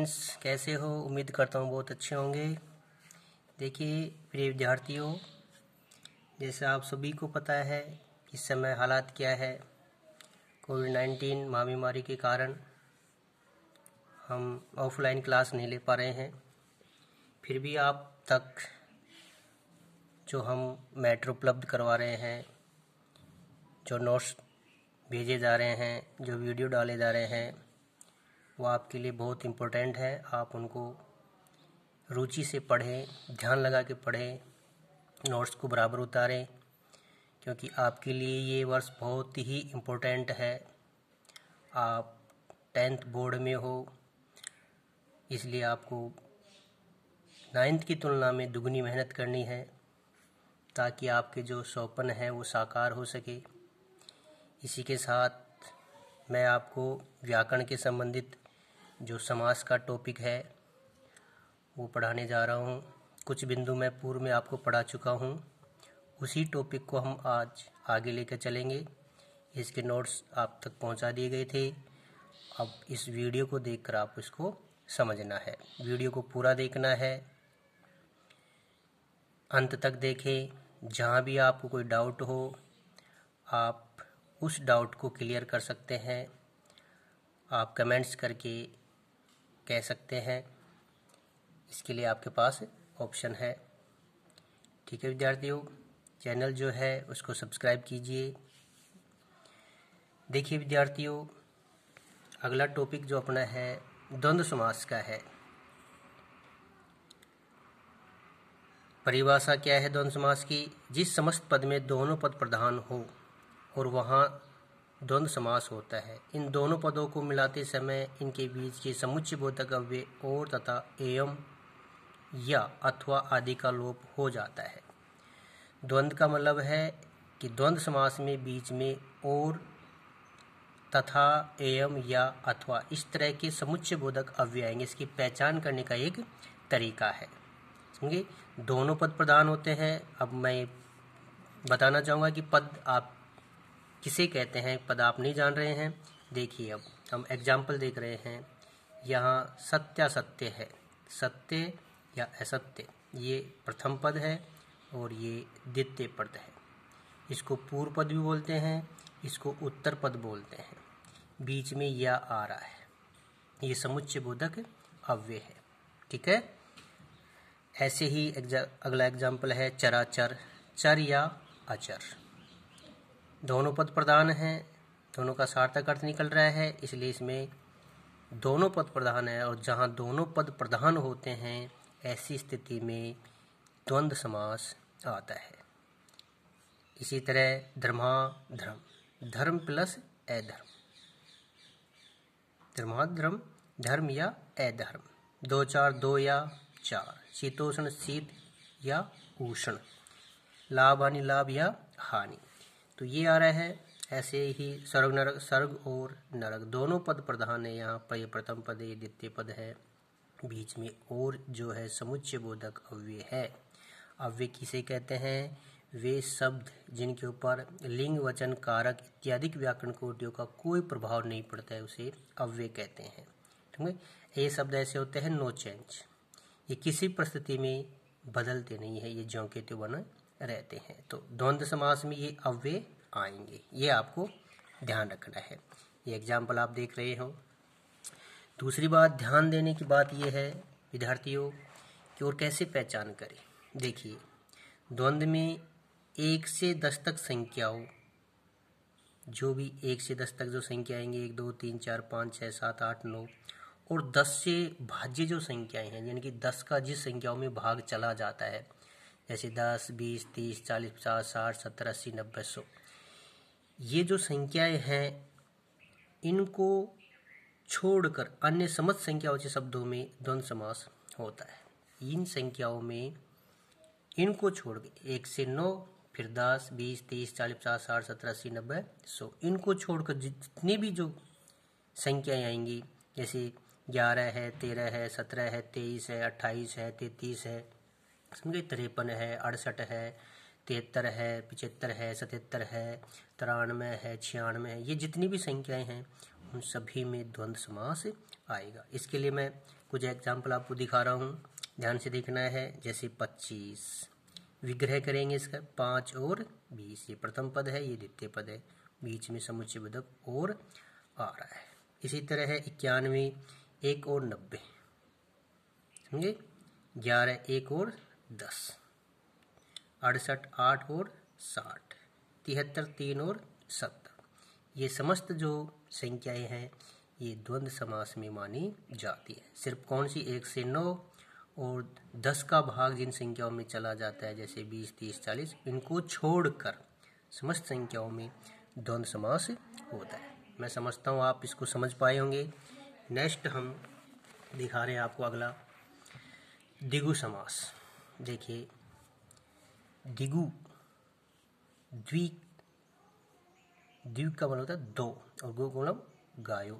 Friends, कैसे हो? उम्मीद करता हूँ बहुत अच्छे होंगे। देखिए प्रिय विद्यार्थियों, जैसे आप सभी को पता है इस समय हालात क्या है। कोविड-19 महामारी के कारण हम ऑफलाइन क्लास नहीं ले पा रहे हैं। फिर भी आप तक जो हम मैटर उपलब्ध करवा रहे हैं, जो नोट्स भेजे जा रहे हैं, जो वीडियो डाले जा रहे हैं, वो आपके लिए बहुत इम्पोर्टेंट है। आप उनको रुचि से पढ़ें, ध्यान लगा के पढ़ें, नोट्स को बराबर उतारें, क्योंकि आपके लिए ये वर्ष बहुत ही इम्पोर्टेंट है। आप 10th बोर्ड में हो, इसलिए आपको 9th की तुलना में दुगनी मेहनत करनी है, ताकि आपके जो सपन है वो साकार हो सके। इसी के साथ मैं आपको व्याकरण के संबंधित जो समास का टॉपिक है वो पढ़ाने जा रहा हूँ। कुछ बिंदु मैं पूर्व में आपको पढ़ा चुका हूँ, उसी टॉपिक को हम आज आगे लेकर चलेंगे। इसके नोट्स आप तक पहुँचा दिए गए थे। अब इस वीडियो को देखकर आप इसको समझना है। वीडियो को पूरा देखना है, अंत तक देखें। जहाँ भी आपको कोई डाउट हो, आप उस डाउट को क्लियर कर सकते हैं। आप कमेंट्स करके कह सकते हैं, इसके लिए आपके पास ऑप्शन है। ठीक है विद्यार्थियों, चैनल जो है उसको सब्सक्राइब कीजिए। देखिए विद्यार्थियों, अगला टॉपिक जो अपना है द्वंद्व समास का है। परिभाषा क्या है द्वंद्व समास की? जिस समस्त पद में दोनों पद प्रधान हो और वहाँ द्वंद्व समास होता है। इन दोनों पदों को मिलाते समय इनके बीच के समुच्चय बोधक अव्यय और तथा एवं या अथवा आदि का लोप हो जाता है। द्वंद्व का मतलब है कि द्वंद्व समास में बीच में और तथा एवं या अथवा इस तरह के समुच्चय बोधक अव्यय आएंगे। इसकी पहचान करने का एक तरीका है। समझे? दोनों पद प्रधान होते हैं। अब मैं बताना चाहूँगा कि पद आप किसे कहते हैं। पद आप नहीं जान रहे हैं, देखिए अब हम एग्जाम्पल देख रहे हैं। यहाँ सत्यासत्य है, सत्य या असत्य, ये प्रथम पद है और ये द्वितीय पद है। इसको पूर्व पद भी बोलते हैं, इसको उत्तर पद बोलते हैं। बीच में या आ रहा है, ये समुच्चय बोधक अव्यय है। ठीक है। ऐसे ही अगला एग्जाम्पल है चराचर, चर या अचर। दोनों पद प्रधान हैं, दोनों का सार्थक अर्थ निकल रहा है, इसलिए इसमें दोनों पद प्रधान है। और जहाँ दोनों पद प्रधान होते हैं ऐसी स्थिति में द्वंद्व समास आता है। इसी तरह धर्माधर्म, धर्म प्लस अधर्म, धर्माधर्म, धर्म या अधर्म। 2 4 2 या 4, शीतोष्ण शीत या उष्ण, लाभ हानि लाभ या हानि। तो ये आ रहा है। ऐसे ही स्वर्ग नरक, स्वर्ग और नरक दोनों पद प्रधान है। यहाँ पर ये प्रथम पद है, ये द्वितीय पद है, बीच में और जो है समुच्चय बोधक अव्यय है। अव्यय किसे कहते हैं? वे शब्द जिनके ऊपर लिंग, वचन, कारक इत्यादि व्याकरण कोटियों का कोई प्रभाव नहीं पड़ता है, उसे अव्यय कहते हैं। ठीक है। ये शब्द ऐसे होते हैं नो चेंज, ये किसी परिस्थिति में बदलते नहीं है, ये ज्यों के त्यों बने रहते हैं। तो द्वंद्व समास में ये अव्यय आएंगे, ये आपको ध्यान रखना है। ये एग्जाम्पल आप देख रहे हो। दूसरी बात ध्यान देने की बात ये है विद्यार्थियों कि और कैसे पहचान करें। देखिए, द्वंद्व में 1 से 10 तक संख्याओं, जो भी 1 से 10 तक जो संख्या आएंगे, 1 2 3 4 5 6 7 8 9, और 10 से भाज्य जो संख्याएं हैं, यानी कि 10 का जिस संख्याओं में भाग चला जाता है, जैसे 10 20 30 40 50 60 70 80 90 100, ये जो संख्याएं हैं इनको छोड़कर अन्य समस्त संख्याओं के शब्दों में द्वंद्व समास होता है। इन संख्याओं में इनको छोड़ के 1 से 9, फिर 10 20 30 40 50 60 70 80 90 100, इनको छोड़कर जितनी भी जो संख्याएं आएंगी, जैसे 11 है, 13 है, 17 है, 23 है, 28 है, 33 है, 53 है, 68 है, 73 है, 75 है, 77 है, 93 है, 96 है, ये जितनी भी संख्याएं हैं उन सभी में द्वंद्व समास आएगा। इसके लिए मैं कुछ एग्जाम्पल आपको दिखा रहा हूँ, ध्यान से देखना है। जैसे 25 विग्रह करेंगे इसका 5 और 20, ये प्रथम पद है, ये द्वितीय पद है, बीच में समुच्चय बोधक और आ रहा है। इसी तरह है 91 1 और 90, समझे, 11 1 और 10, 68 8 और 60, 73 3 और 70। ये समस्त जो संख्याएं हैं ये द्वंद्व समास में मानी जाती है। सिर्फ कौन सी 1 से 9 और 10 का भाग जिन संख्याओं में चला जाता है, जैसे 20 30 40, इनको छोड़कर समस्त संख्याओं में द्वंद्व समास होता है। मैं समझता हूँ आप इसको समझ पाए होंगे। नेक्स्ट हम दिखा रहे हैं आपको अगला द्विगु समास। देखिए, द्विगु द्विग का मतलब होता है दो, और गु का मतलब गायों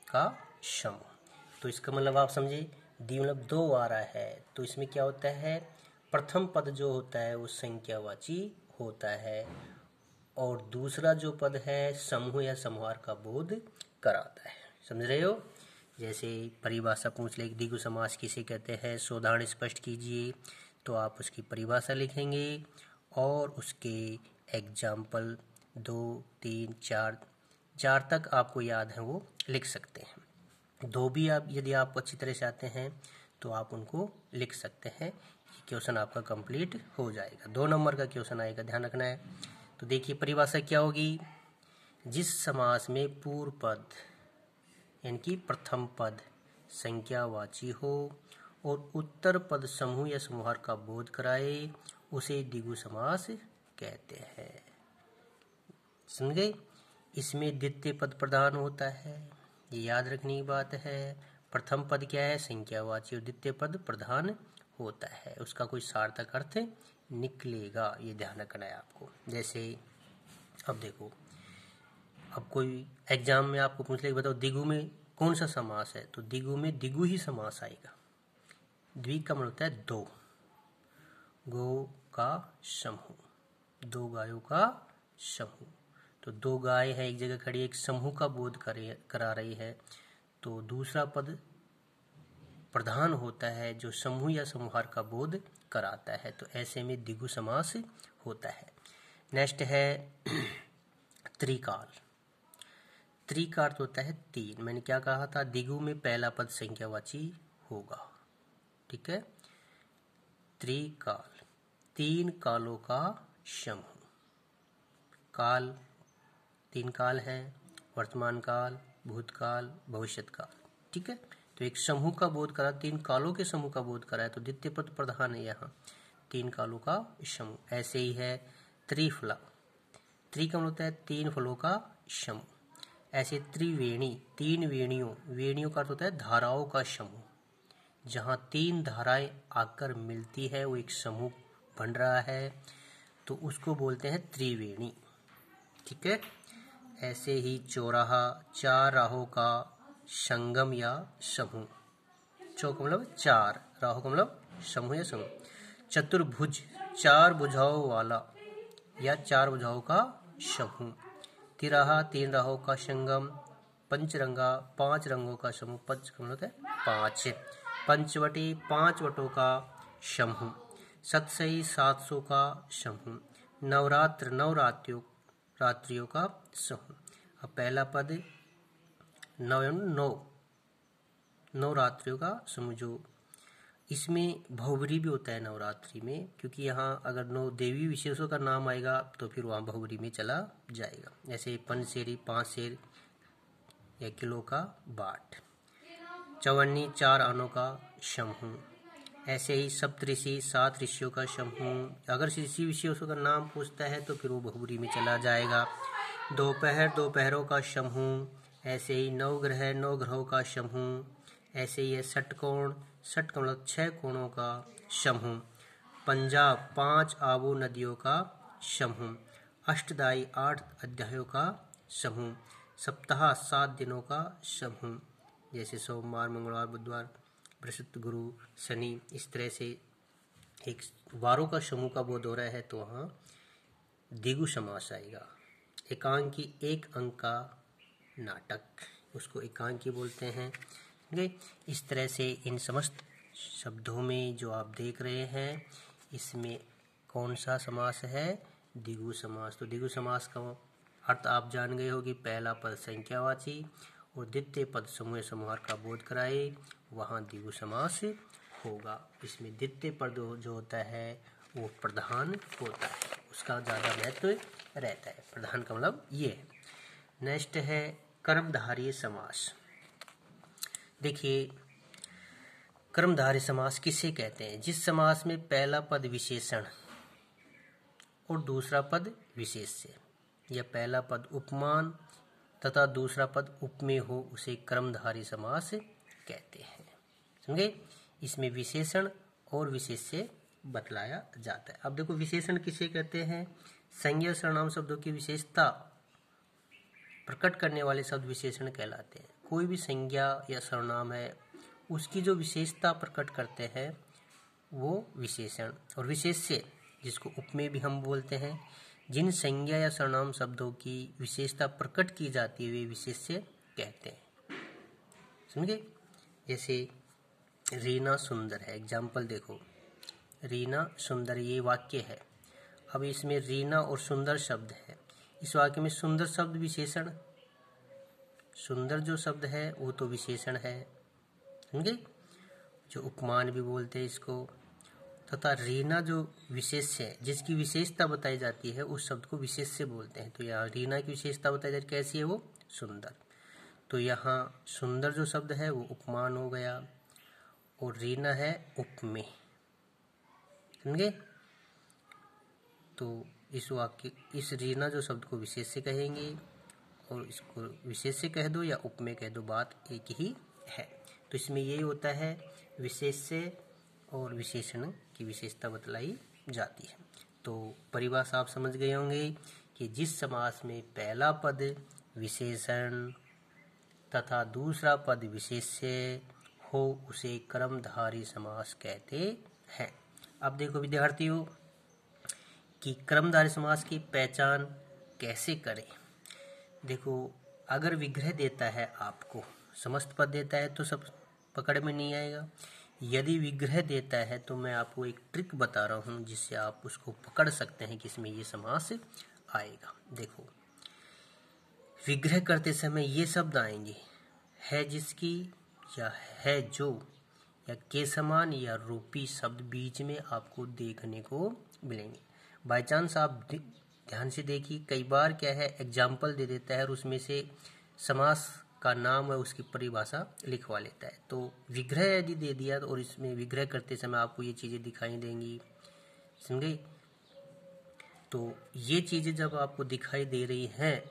का समूह। तो इसका मतलब आप समझे, द्वि मतलब दो आ रहा है, तो इसमें क्या होता है, प्रथम पद जो होता है वो संख्यावाची होता है, और दूसरा जो पद है समूह या समूहार का बोध कराता है। समझ रहे हो? जैसे परिभाषा पूछ ले, द्विगु समास किसे कहते हैं, सोधारण स्पष्ट कीजिए, तो आप उसकी परिभाषा लिखेंगे और उसके एग्जाम्पल 2 3 4 तक आपको याद है वो लिख सकते हैं। 2 भी आप यदि आप अच्छी तरह से आते हैं तो आप उनको लिख सकते हैं। ये क्वेश्चन आपका कंप्लीट हो जाएगा। 2 नंबर का क्वेश्चन आएगा, ध्यान रखना है। तो देखिए परिभाषा क्या होगी, जिस समास में पूर्व पद यानी कि प्रथम पद संख्यावाची हो और उत्तर पद समूह या समूहार का बोध कराए उसे द्विगु समास कहते हैं। समझ गए? इसमें द्वितीय पद प्रधान होता है, ये याद रखने की बात है। प्रथम पद क्या है, संख्यावाची, और द्वितीय पद प्रधान होता है, उसका कोई सार्थक अर्थ निकलेगा, ये ध्यान रखना है आपको। जैसे अब देखो, अब कोई एग्जाम में आपको पूछ ले बताओ द्विगु में कौन सा समास है, तो द्विगु में द्विगु ही समास आएगा। द्विग का मतलब होता है दो, गौ का समूह, दो गायों का समूह। तो दो गाय है एक जगह खड़ी, एक समूह का बोध करा रही है, तो दूसरा पद प्रधान होता है जो समूह या समूहार का बोध कराता है, तो ऐसे में द्विगु समास होता है। नेक्स्ट है त्रिकाल। त्रिकाल होता है 3। मैंने क्या कहा था, द्विगु में पहला पद संख्यावाची होगा, ठीक है। त्रिकाल 3 कालों का समूह। काल 3 काल है, वर्तमान काल, भूतकाल, भविष्यत काल, ठीक है। तो एक समूह का बोध करा, 3 कालों के समूह का बोध करा है, तो द्वितीय पद प्रधान है यहाँ, 3 कालों का समूह। ऐसे ही है त्रिफला, त्रि का मतलब होता है 3 फलों का समूह। ऐसे त्रिवेणी, 3 वेणियों, वेणियों का अर्थ होता है धाराओं का समूह, जहाँ 3 धाराएं आकर मिलती है वो एक समूह बन रहा है, तो उसको बोलते हैं त्रिवेणी, ठीक है। ऐसे ही चौराहा, 4 राहों का संगम या समूह, चौक मतलब 4, राहों का मतलब समूह या समूह। चतुर्भुज, 4 भुजाओं वाला या 4 भुजाओं का समूह। तिराहा, 3 राहों का संगम। पंचरंगा, 5 रंगों का समूह, पंच का मतलब है 5। पंचवटी, 5 वटों का समूह। सतसई, 700 का समूह। नवरात्र, 9 रात्रियों का समूह। अब पहला पद 9 रात्रियों का समूह, जो इसमें बहुब्री भी होता है नवरात्रि में, क्योंकि यहाँ अगर 9 देवी विशेषों का नाम आएगा तो फिर वहाँ बहुब्री में चला जाएगा। जैसे पंचसेरी, 5 शेर या किलो का बाट। चौवन्नी, 4 आनों का समूह। ऐसे ही सप्तऋषि, 7 ऋषियों का समूह। अगर ऋषि विशेषों का नाम पूछता है तो फिर वो बहुब्री में चला जाएगा। दोपहर, दोपहरों का समूह। ऐसे ही 9 ग्रह, 9 ग्रहों का समूह। ऐसे ही है षटकोण, षट मतलब 6 कोणों का समूह। पंजाब, 5 आबू नदियों का समूह। अष्टदायी, 8 अध्यायों का समूह। सप्ताह, 7 दिनों का समूह, जैसे सोमवार, मंगलवार, बुधवार, बृहस्पति, गुरु, शनि, इस तरह से एक वारों का समूह का बोध हो रहा है, तो वहाँ द्विगु समास आएगा। एकांकी, 1 अंक का नाटक, उसको एकांकी बोलते हैं। ठीक, इस तरह से इन समस्त शब्दों में जो आप देख रहे हैं इसमें कौन सा समास है, द्विगु समास। तो द्विगु समास का अर्थ आप जान गए हो कि पहला पद संख्यावाची और द्वितीय पद समूह समूहार का बोध कराए, वहाँ द्विगु समास होगा। इसमें द्वितीय पद जो होता है वो प्रधान होता है, उसका ज़्यादा महत्व रहता है। प्रधान का मतलब ये है। नेक्स्ट है कर्मधारय समास। देखिए, कर्मधारय समास किसे कहते हैं? जिस समास में पहला पद विशेषण और दूसरा पद विशेष्य या पहला पद उपमान तथा दूसरा पद उपमेय हो, उसे कर्मधारय समास कहते हैं। समझे? इसमें विशेषण और विशेष्य बतलाया जाता है। अब देखो, विशेषण किसे कहते हैं? संज्ञा सर्वनाम शब्दों की विशेषता प्रकट करने वाले शब्द विशेषण कहलाते हैं। कोई भी संज्ञा या सर्वनाम है, उसकी जो विशेषता प्रकट करते हैं वो विशेषण। और विशेष्य, जिसको उपमेय भी हम बोलते हैं, जिन संज्ञा या सर्वनाम शब्दों की विशेषता प्रकट की जाती है वे विशेष्य कहते हैं। समझे? जैसे रीना सुंदर है, एग्जाम्पल देखो, रीना सुंदर, ये वाक्य है। अब इसमें रीना और सुंदर शब्द है। इस वाक्य में सुंदर शब्द विशेषण, सुंदर जो शब्द है वो तो विशेषण है, समझे, जो उपमान भी बोलते हैं इसको। तथा रीना जो विशेष्य है, जिसकी विशेषता बताई जाती है, उस शब्द को विशेष्य बोलते हैं। तो यहाँ रीना की विशेषता बताई जाती है, कैसी है वो? सुंदर। तो यहाँ सुंदर जो शब्द है वो उपमान हो गया और रीना है उपमेय, समझे। तो इस वाक्य, इस रीना जो शब्द को विशेष्य कहेंगे और इसको विशेष्य कह दो या उपमेय कह दो, बात एक ही है। तो इसमें यही होता है, विशेष्य और विशेषण की विशेषता बतलाई जाती है। तो परिभाषा आप समझ गए होंगे कि जिस समास में पहला पद विशेषण तथा दूसरा पद विशेष्य हो, उसे कर्मधारय समास कहते हैं। अब देखो विद्यार्थियों कि कर्मधारय समास की पहचान कैसे करें। देखो, अगर विग्रह देता है आपको, समस्त पद देता है तो सब पकड़ में नहीं आएगा। यदि विग्रह देता है तो मैं आपको एक ट्रिक बता रहा हूँ जिससे आप उसको पकड़ सकते हैं कि इसमें ये समास आएगा। देखो, विग्रह करते समय ये शब्द आएंगे, है जिसकी या है जो या के समान या रूपी शब्द बीच में आपको देखने को मिलेंगे। बाय चांस आप ध्यान से देखिए, कई बार क्या है, एग्जाम्पल दे देता है और उसमें से समास का नाम है उसकी परिभाषा लिखवा लेता है। तो विग्रह यदि दे दिया और इसमें विग्रह करते समय आपको ये चीज़ें दिखाई देंगी, समझे। तो ये चीज़ें जब आपको दिखाई दे रही हैं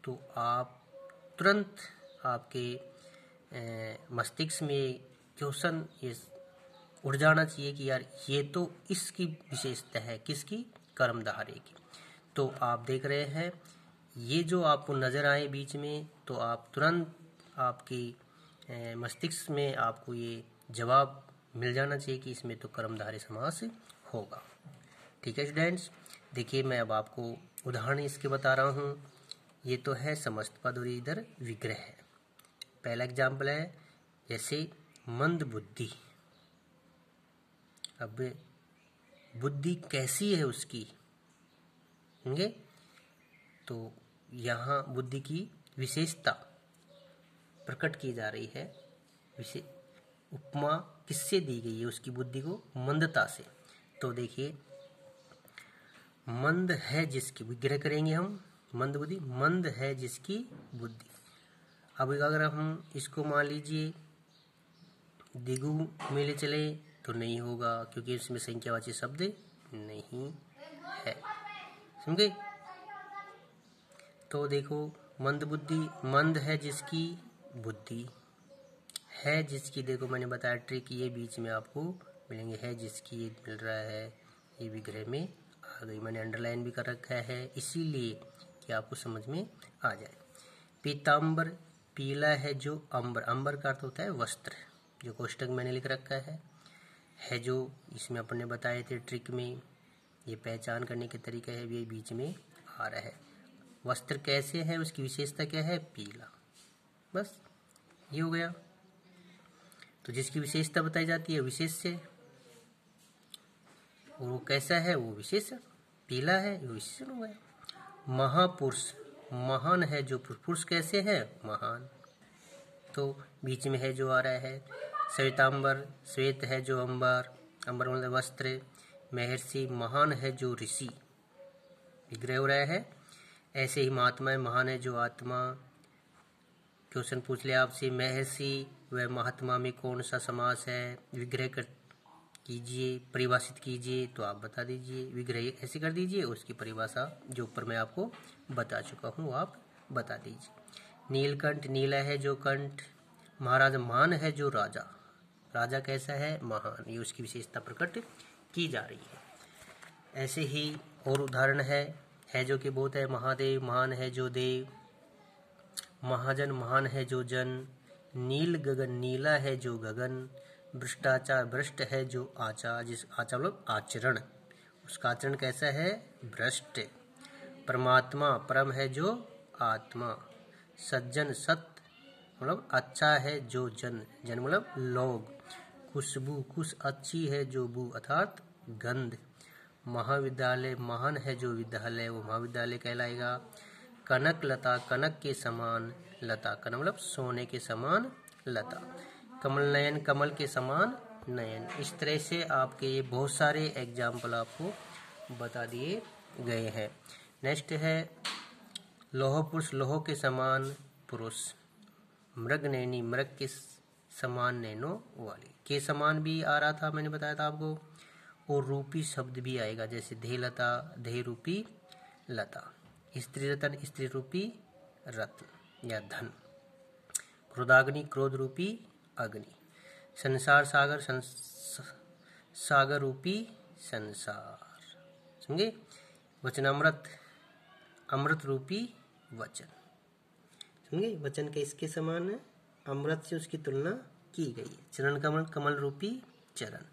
तो आप तुरंत आपके मस्तिष्क में क्वेश्चन ये उड़ जाना चाहिए कि यार ये तो इसकी विशेषता है, किसकी? कर्मधारय की। तो आप देख रहे हैं ये जो आपको नज़र आए बीच में, तो आप तुरंत आपकी मस्तिष्क में आपको ये जवाब मिल जाना चाहिए कि इसमें तो कर्मधारय समास होगा। ठीक है स्टूडेंट्स, देखिए मैं अब आपको उदाहरण इसके बता रहा हूँ। ये तो है समस्त पद और इधर विग्रह है। पहला एग्जाम्पल है जैसे मंद बुद्धि। अब बुद्धि कैसी है उसकी, समझे। तो यहाँ बुद्धि की विशेषता प्रकट की जा रही है। उपमा किससे दी गई है? उसकी बुद्धि को मंदता से। तो देखिए, मंद है जिसकी, विग्रह करेंगे हम, मंद बुद्धि, मंद है जिसकी बुद्धि। अब अगर हम इसको मान लीजिए द्विगु में ले चले तो नहीं होगा, क्योंकि इसमें संख्यावाची शब्द नहीं है, समझे। तो देखो, मंद बुद्धि, मंद है जिसकी बुद्धि, है जिसकी, देखो मैंने बताया ट्रिक, ये बीच में आपको मिलेंगे, है जिसकी ये मिल रहा है, ये विग्रह में आ गई। मैंने अंडरलाइन भी कर रखा है इसीलिए कि आपको समझ में आ जाए। पीताम्बर, पीला है जो अंबर, अंबर का अर्थ होता है वस्त्र, जो कोष्टक मैंने लिख रखा है जो इसमें अपने बताए थे ट्रिक में, ये पहचान करने के तरीका है, ये बीच में आ रहा है। वस्त्र कैसे है, उसकी विशेषता क्या है, पीला। बस ये हो गया। तो जिसकी विशेषता बताई जाती है विशेष्य, और वो कैसा है, वो विशेषण। पीला है, वो विशेषण हो गया। महापुरुष, महान है जो पुरुष कैसे है, महान। तो बीच में है जो आ रहा है श्वेतांबर, श्वेत है जो अंबर, अंबर मतलब वस्त्र। महर्षि, महान है जो ऋषि, विग्रह हो रहा है। ऐसे ही महात्मा, महान है जो आत्मा। क्वेश्चन पूछ लिया आपसे, महर्षि व महात्मा में कौन सा समास है, विग्रह कर कीजिए, परिभाषित कीजिए। तो आप बता दीजिए, विग्रह ऐसे कर दीजिए, उसकी परिभाषा जो ऊपर मैं आपको बता चुका हूँ आप बता दीजिए। नीलकंठ, नीला है जो कंठ। महाराज, मान है जो राजा, राजा कैसा है, महान। ये उसकी विशेषता प्रकट की जा रही है। ऐसे ही और उदाहरण है जो कि बहुत है। महादेव, महान है जो देव। महाजन, महान है जो जन। नील गगन, नीला है जो गगन। भ्रष्टाचार, भ्रष्ट है जो आचार, जिस आचार मतलब आचरण, उसका आचरण कैसा है, भ्रष्ट। परमात्मा, परम है जो आत्मा। सज्जन, सत मतलब अच्छा है जो जन, जन मतलब लोग। खुशबू, खुश अच्छी है जो बू अर्थात गंध। महाविद्यालय, महान है जो विद्यालय, वो महाविद्यालय कहलाएगा। कनक लता, कनक के समान लता, कनक मतलब सोने के समान लता। कमल नयन, कमल के समान नयन। इस तरह से आपके ये बहुत सारे एग्जाम्पल आपको बता दिए गए हैं। नेक्स्ट है लोह पुरुष, लोह के समान पुरुष। मृग नैनी, मृग के समान नैनो वाली। के समान भी आ रहा था, मैंने बताया था आपको। और रूपी शब्द भी आएगा, जैसे धेलता, धे रूपी लता। स्त्री रतन, स्त्री रूपी रत्न या धन। क्रोधाग्नि, क्रोध रूपी अग्नि। संसार सागर, सागर रूपी संसार। समझे। वचनामृत, अमृत रूपी वचन। समझे। वचन के इसके समान है, अमृत से उसकी तुलना की गई है। चरण कमल, कमल रूपी चरण।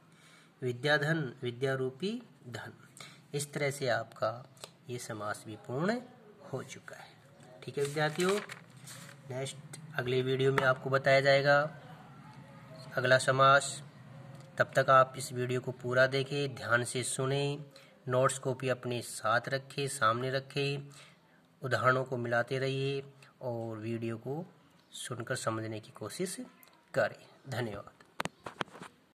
विद्याधन, विद्या रूपी धन। इस तरह से आपका ये समास भी पूर्ण हो चुका है। ठीक है विद्यार्थियों, नेक्स्ट अगले वीडियो में आपको बताया जाएगा अगला समास। तब तक आप इस वीडियो को पूरा देखें, ध्यान से सुने, नोट्स को भी अपने साथ रखें, सामने रखें, उदाहरणों को मिलाते रहिए और वीडियो को सुनकर समझने की कोशिश करें। धन्यवाद।